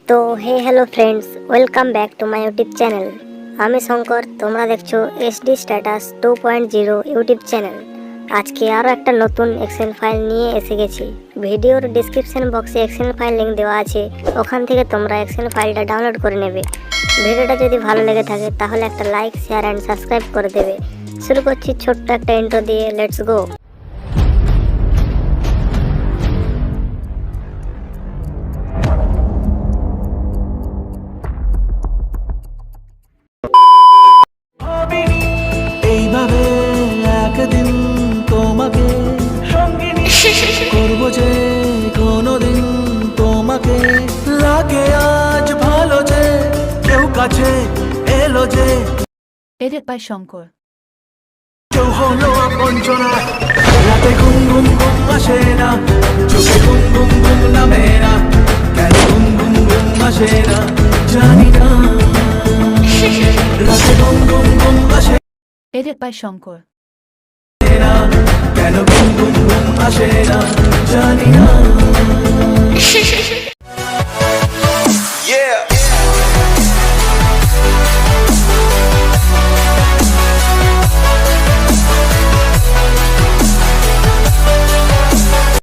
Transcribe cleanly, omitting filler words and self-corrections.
তো hello friends, welcome back to my YouTube channel. আমি শঙ্কর, তোমরা দেখছো এসডি স্ট্যাটাস 2.0 ইউটিউব চ্যানেল। আজকে আরও একটা নতুন এক্সেল ফাইল নিয়ে এসে গেছি। ভিডিওর ডিসক্রিপশন বক্সে এক্সেল ফাইল লিঙ্ক দেওয়া আছে, ওখান থেকে তোমরা এক্সেল ফাইলটা ডাউনলোড করে নেবে। ভিডিওটা যদি ভালো লেগে থাকে তাহলে একটা লাইক, শেয়ার অ্যান্ড সাবস্ক্রাইব করে দেবে। শুরু করছি ছোট্ট একটা ইন্ট্রো দিয়ে, লেটস গো। এইভাবে একদিন তোমাকে করবো যে কোনোদিন তোমাকে লাগে আজ ভালো যে কেউ কাছে এলো যে Edit by Shankar. কেউ হলো আপনজনা রাতে ঘুম ঘুম ঘুম আসে না চোখে ঘুম ঘুম ঘুম নামে না কেন ঘুম ঘুম ঘুম আসে না জানি না রাতে ঘুম ঘুম ঘুম আসে Edit by Shankar. না কেন ঘুম ঘুম ঘুম আসে না জানি না